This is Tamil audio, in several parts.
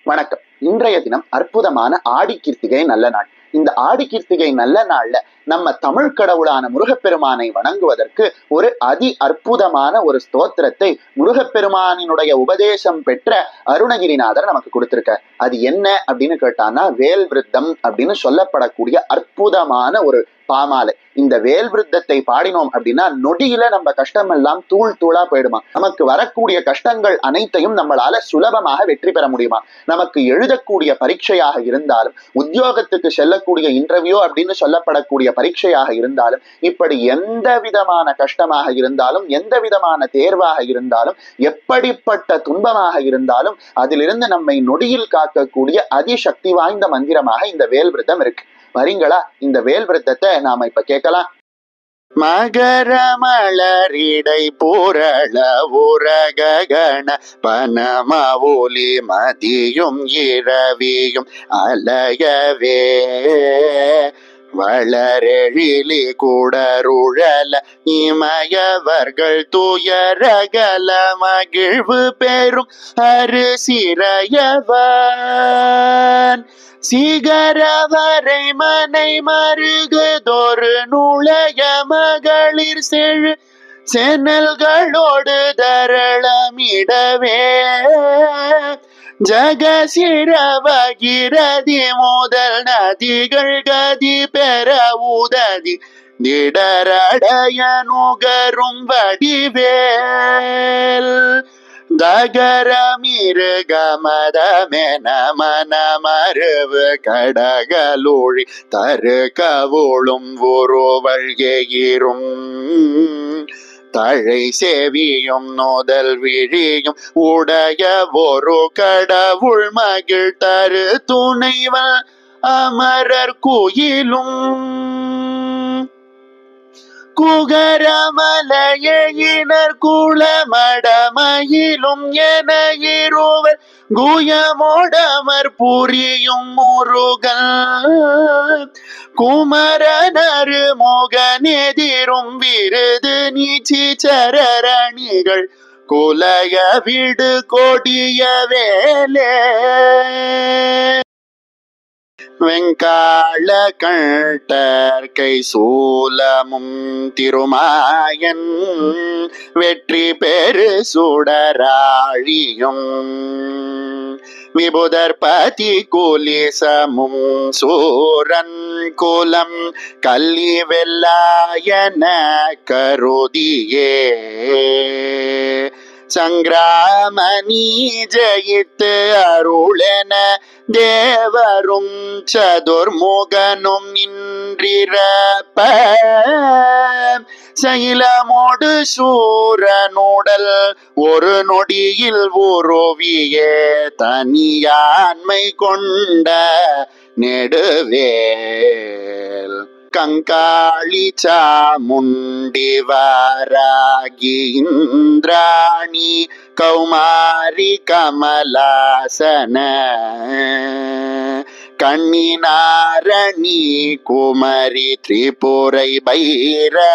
வணக்கம். இன்றைய தினம் அற்புதமான ஆடி கிருத்திகை நல்ல நாள். இந்த ஆடி கிருத்திகை நல்ல நாள்ல நம்ம தமிழ் கடவுளான முருகப்பெருமானை வணங்குவதற்கு ஒரு அற்புதமான ஒரு ஸ்தோத்திரத்தை முருகப்பெருமானினுடைய உபதேசம் பெற்ற அருணகிரிநாதர் நமக்கு கொடுத்திருக்க. அது என்ன அப்படின்னு கேட்டான்னா வேல் விருத்தம் அப்படின்னு சொல்லப்படக்கூடிய அற்புதமான ஒரு பாமாலை. இந்த வேல் விருத்தத்தை பாடினோம் அப்படின்னா நொடியில நம்ம கஷ்டம் எல்லாம் தூள் தூளா போயிடுமா. நமக்கு வரக்கூடிய கஷ்டங்கள் அனைத்தையும் நம்மளால சுலபமாக வெற்றி பெற முடியுமா. நமக்கு எழுதக்கூடிய பரீட்சையாக இருந்தாலும், உத்தியோகத்துக்கு செல்லக்கூடிய இன்டர்வியூ அப்படின்னு சொல்லப்படக்கூடிய பரீட்சையாக இருந்தாலும், இப்படி எந்த விதமான கஷ்டமாக இருந்தாலும், எந்த விதமான தேர்வாக இருந்தாலும், எப்படிப்பட்ட துன்பமாக இருந்தாலும் அதிலிருந்து நம்மை நொடியில் காக்கக்கூடிய அதிசக்தி வாய்ந்த மந்திரமாக இந்த வேல் விருத்தம் இருக்கு. வரீங்களா? இந்த வேல் விருத்தத்தை நாம இப்ப கேட்கலாம். மகர மலரிடை பூரள உரகண பனமவுலி மதியும் இரவியும் அலையவே வளரெழிலி கூடருழல இமயவர்கள் துயரகல மகிழ்வு பெறும் அரிசிறையவன் சிகரவரை மனை மருகுதொரு நுழைய மகளிர் செழு சென்னல்களோடு தரளமிடவே ஜகசிரவகிரதி முதல் நதிகள் கதி பெற உததி திடரடைய நுகரும் வடிவேல் தகரமிருகமதமென மனமருவு கடகலூழி தரு கவுளும் உருவழ்கிரும் தழை செவியும் நோதல் விழியும் உடைய ஒரு கடவுள் மகிழ் தரு துணைவன் அமரர் குயிலும் குகரமலையினர் குளமடமயிலும் என இருவர் குயமோடமர் புரியும் முருகன் குமரனரு மோகனெதிரும் விருது நீச்சி சரரணிகள் குலைய விடு கொடிய வேலே வெங்காள கண்டற்கை சூலமும் திருமாயன் வெற்றி பெரு சுடராழியும் விபுதர்பதி குலிசமும் சூரன் குலம் கல்லி வெல்லாயன கருதியே சங்கிராமணி ஜெயித்து அருளென தேவரும் சதுர்முகனும் நின்றிரப்ப சைலமோடு சூரனுடல் ஒரு நொடியில் உருவியே தனியாண்மை கொண்ட நெடுவேல் கங்காளி சாமுண்டி வாராகி இந்திராணி கௌமாரி கமலாசன கண்ணினாரணி குமரி திரிபுரை பைரவியமலை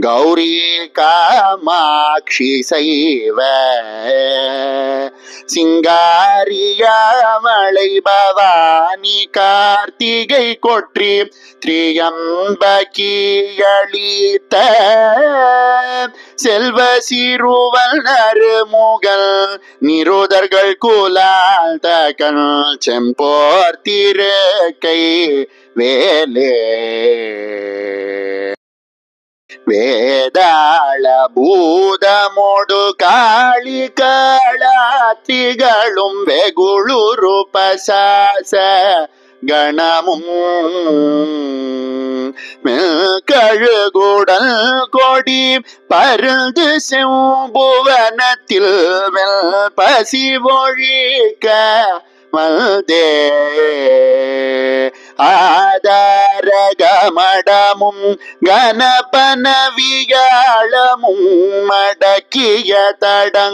கௌரி காமாட்சி சைவ சிங்காரியாமலை பவானி கார்த்திகை கொற்றி திரியம்பகியளித்த செல்வ சிறுவல் நறுமுகல் நிருதர்கள் குலால் தகன் செம்போர் திருக்கை வேலே வேதாள பூதமோடு காளி களத்திகளும் வெகுளுரு பசாச கணமும் கழுகுடல் கொடி பருந்து செம்புவனத்தில் பசி ஒழிக்க மல்தே ஆதாரகமடமும் கணபனவியாளமும் மடக்கிய தடங்கிரியலாம்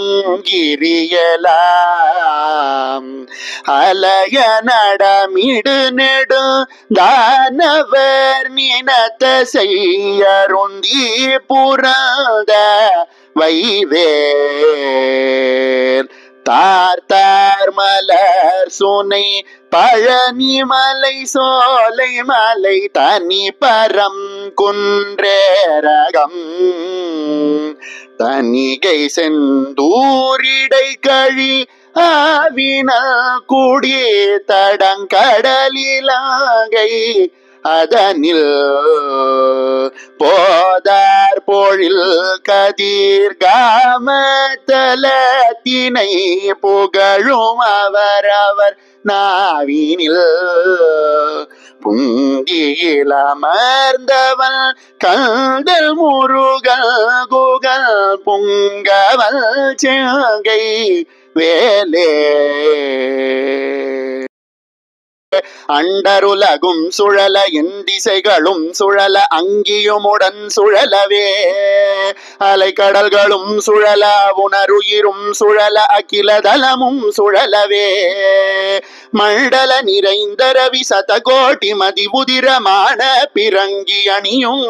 அலைய நடமிடு நெடு தானவர் நினத்த செய்யருந்தி புரந்த வைவேல் தார்த்தார் மலர் சுனை பழனிமலை சோலை மலை தனி பரம் குன்றேரகம் தனிகை செந்தூரிடை கழி ஆவினல் கூடி தடங்கடலிலாகை அதனில் போதார் பொழில் கதிர் காமத்தலத்தினை புகழும் அவரவர் நாவினில் புந்தியில் அமர்ந்தவன் கந்தல் முருகல் குகல் புங்கவல் செங்கை வேலே அண்டருலகும் சுழல என் திசைகளும் சுழல அங்கியுமுடன் சுழலவே அலைக்கடல்களும் சுழல உணருயிரும் சுழல அகில தலமும் சுழலவே மண்டல நிறைந்த ரவி சதகோட்டி மதி உதிரமான பிறங்கி அணியும்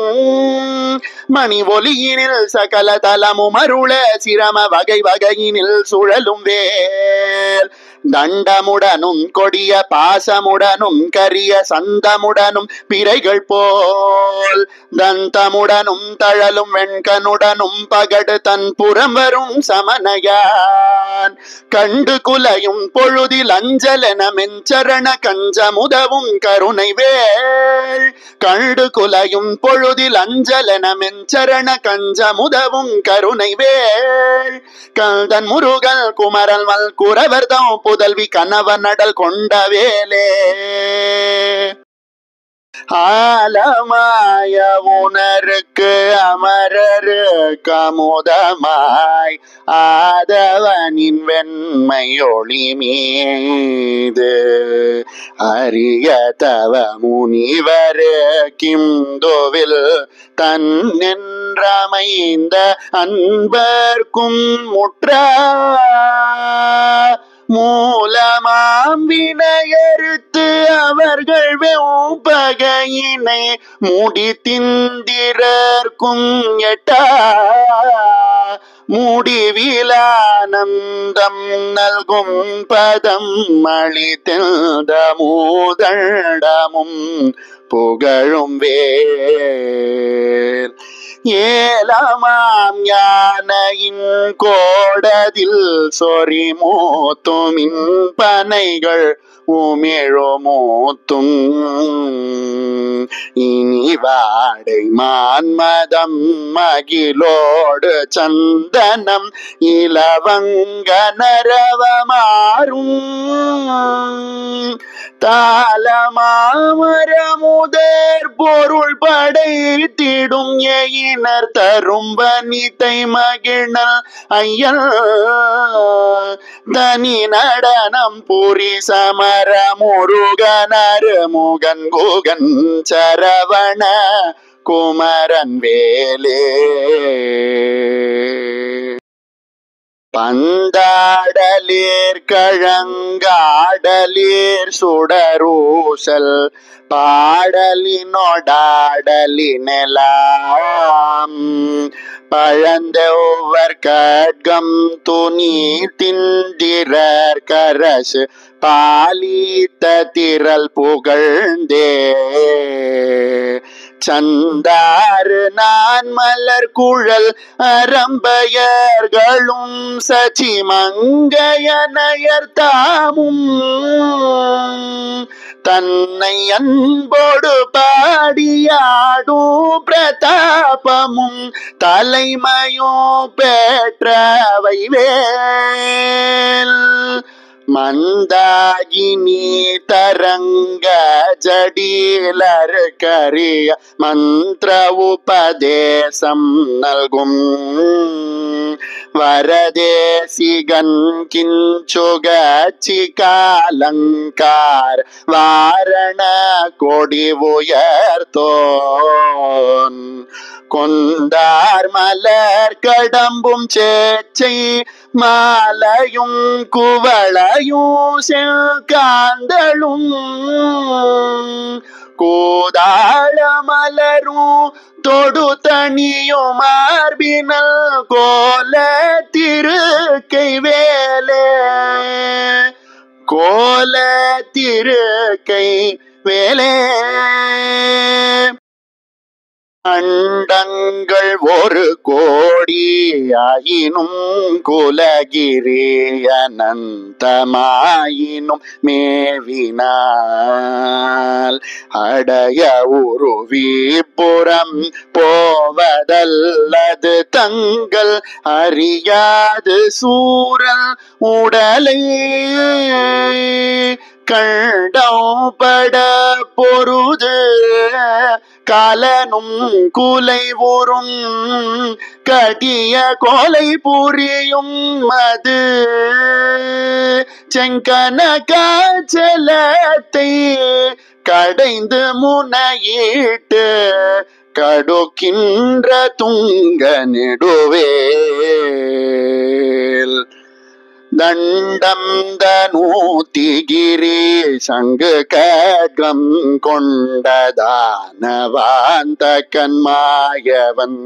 மணி ஒலியினில் சகல தலமும் அருள சிரம வகை வகையினில் சுழலும் வேல் தண்டமுடனும் கொடிய பாசமுடனும் கரிய சந்தமுடனும் பிறைகள் போல் தந்தமுடனும் தழலும் வெண்கனுடனும் பகடு தன் புறம் வரும் சமனையான் கண்டு குலையும் பொழுதில் அஞ்சலென மெஞ்சரண கஞ்சமுதவும் கருணை வேள் கண்டு குலையும் பொழுதில் அஞ்சலென மெஞ்சரண கஞ்சமுதவும் கருணை வேள் கந்தன் முருகல் குமரல் மல் குறவர்தம் புதல்வி கணவ நடல் கொண்ட வேலே ஆலமாய உணருக்கு அமரரு கமுதமாய் ஆதவனின் வெண்மை ஒளி மீது அரிய தவ முனிவரு கிந்துவில் தன் நின்றமைந்த அன்பர்க்கும் முற்றா மூலமாம் வினையறுத்து அவர்கள் வெப்பகையினை மூடி திந்திரர்க்கும் எட்டா முடிவிலானந்தம் நல்கும் பதம் அளித்திருந்த மூதண்டமும் புகழும் வேல் ஏலமாம் யானையின் கோடதில் சொறி மூத்துமின் பனைகள் உமிழோ மூத்தும் இனி வாடை மான்மதம் மகிழோடு சந்தனம் இலவங்க நரவமாறும் தாளமாமரமுதர் பொருள் படைத்திடும் எயினர் தரும் வனிதை மகிழ்நல் ஐயன் தனி நடனம் புரி சமர முருகனர் முகன் குகன் சரவண குமரன் வேலே பந்தாடலீர் கழங்காடலீர் சுடரூசல் பாடலினொடாடலினெலாம் பழந்தொவ்வர் கட்கம் துணி திந்திரர் கரசு பாலித்த திரள் புகழ்ந்தே சந்தாறு நான் மலர் குழல் அரம்பயர்களும் சச்சி மங்கையனையர் தாமும் தன்னை அன்போடு பாடியாடும் பிரதாபமும் தலைமையும் பெற்றவை வேல் மந்தாகினி தரங்க ஜடீலர் கரிய மந்திர உபதேசம் நல்கும் வரதேசிகன் கிஞ்சுகச்சிகாலங்கார் வாரண கொடி உயர்த்தோன் கொண்டார் மலர் கடம்பும் சேச்சை மாலையும் குவளையும் செங்காந்தளும் கூதாள மலரும் தொடு தனியும் மார்பினல் கோல திருக்கை வேலே கோல திருக்கை வேலே அண்டங்கள் ஒரு கோடி ஆயினும் குலகிரி அனந்தமாயினும் மேவினால் அடைய உருவிபுறம் போவதல்லது தங்கள் அறியாது சூரல் உடலை கண்டம்பட பொருது காலனும் குலை ஊறும் கடிய கொலை புரியும் மது செங்கனகாச்சலத்தை கடைந்து முனையிட்டு கடுக்கின்ற துங்க நெடுவேல் தண்டம் தனூத்திகிரி சங்கு கட்கம் கொண்டதானவாந்த கண்மாயவன்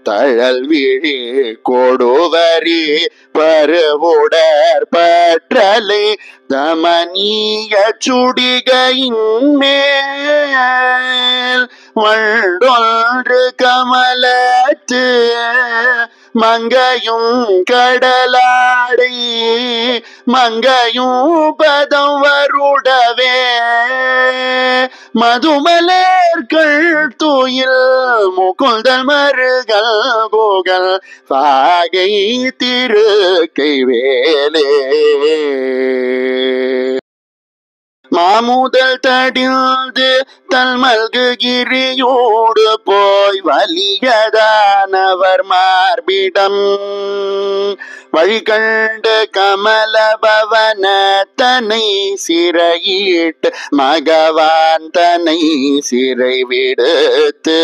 தழல் விழி கொடுவரி பருவுடற் பற்றலை தமனிய சுடிகையின் மேல் வண்டொன்று கமலத்து மங்கையும் கடலாடை மங்கையும் பதம் வருடவே மதுமலர்கள் தூயில் முகுந்தல் மருகல் புகழ் பாகை திருக்கை வேலே மாமுதல் தடிந்து தல்மல்குகிரியோடு போய் வலியதானவர் மார்பிடம் வழிகண்டு கமல பவன தனை சிறையிட்டு மகவான் தனை சிறை விடுத்து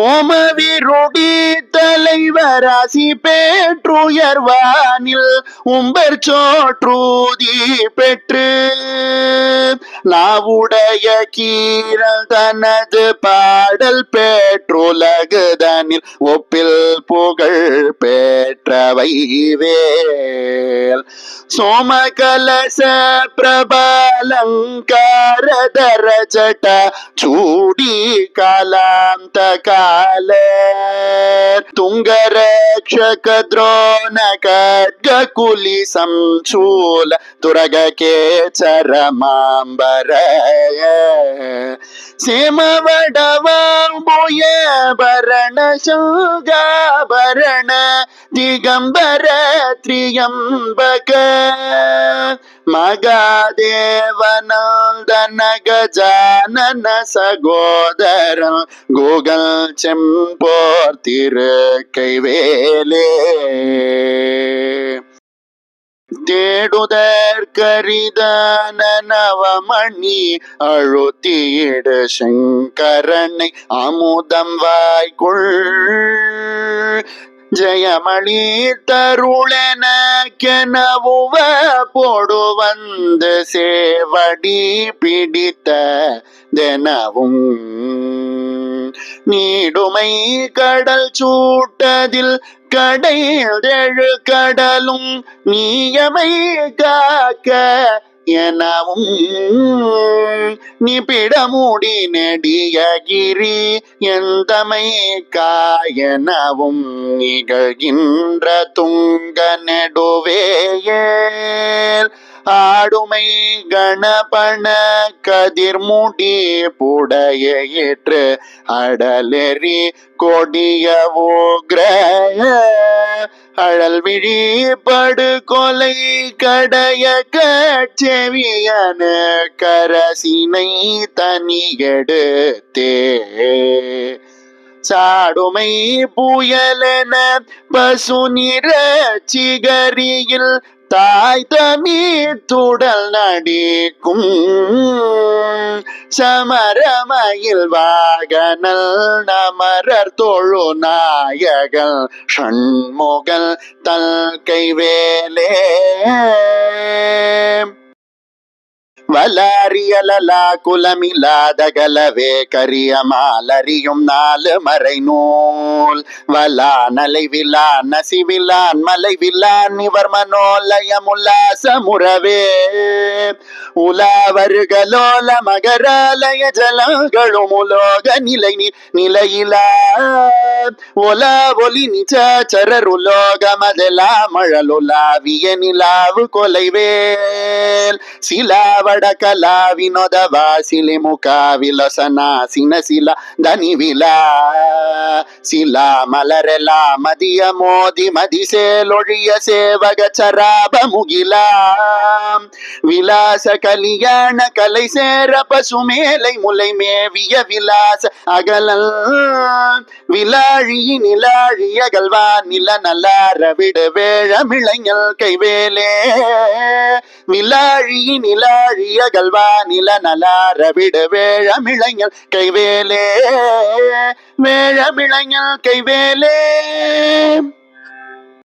ஓமவிருடி தலைவராசி பேற்றுயர்வானில் உம்பர் சோற்றூதி பெற்று நாவுடைய கீரல் தனது பாடல் பெற்றுலகுதனில் ஒப்பில் புகழ் பெற்றவை வேல் சோமகலச பிரபலங்காரதர ஜட சூடி காலாந்த கால ತುಂಗರಕ್ಷಕ ದ್ರೋಣ ಖಡ್ಗ ಕುಲಿ ಸಂಚೂಲ ತುರಗ ಕೇಚರ ಮಾಂಬರ ಸೇಮವಡವಾಂಬುಯ ಭರಣ ಶುಗಾಭರಣ ದಿಗಂಬರ ತ್ರಿಯಂಬಕ மகாதேவனந்தன கஜானன சகோதர கோகல் செம்போர் திருக்கை வேலே தேடுதற்கரிதான நவமணி அழுத்தியிடு சங்கரனை அமுதம் வாய்க்குள் ஜெயமணி தருளெனக்கெனவுவ போடு வந்து சேவடி பிடித்த தினவும் நீடுமை கடல் சூட்டதில் கடைதெழு கடலும் நீயமை காக்க எனவும் நிபிடமுடி நெடியகிரி எந்தமை காயனவும் நிகழ்கின்ற துங்க நெடுவேயேல் ஆடுமை கணபண கதிர்முடி புடைய ஏற்று அடலெறி கொடிய ஓக்ர அழல் விழி படு கொலை கடைய கச்செவியன கரசினை தனியெடுத்தே சாடுமை புயலென பசு நிற சிகரியில் தாய் தமிழ்த்துடல் நடிக்கும் சமரமயில் வாகனல் நமரர் தொழு நாயகல் ஷண்முகல் தல் கைவேலே வலாரியலலா குலமில்லாதகலவே கரிய மாலறியும் நாலு மறை நூல் வலா நலைவிலான் நசிவிலான் மலைவிலான் இவர் மனோலயம் உல்லாசமுறவே உலாவருகலோல மகராலய ஜலங்களும் உலோக நிலை நிலையிலா ஒலா ஒலி நிச்சரருலோக மதலா மழலுலாவிய நிலாவு கொலைவேல் சிலாவட கலா வினோத வாசிலி முகா விலசனா சினசிலா தனிவிலா சிலா மலரெலா மதிய மோதி மதிசேலொழிய சேவக சராப முகிலாம் விலாச கலியாண கலை சேர பசுமேலை முலை மேவிய விலாச அகலல் விலாழியின் நிலாழிய கல்வா நில நல்லார விடு வேழமிளைஞல் கைவேலே விலாழியின் நிலாழிய கல்வா நில நல்லார விடு வேழமிளைஞல் கைவேலே வேழமிளைஞல் கைவேலே.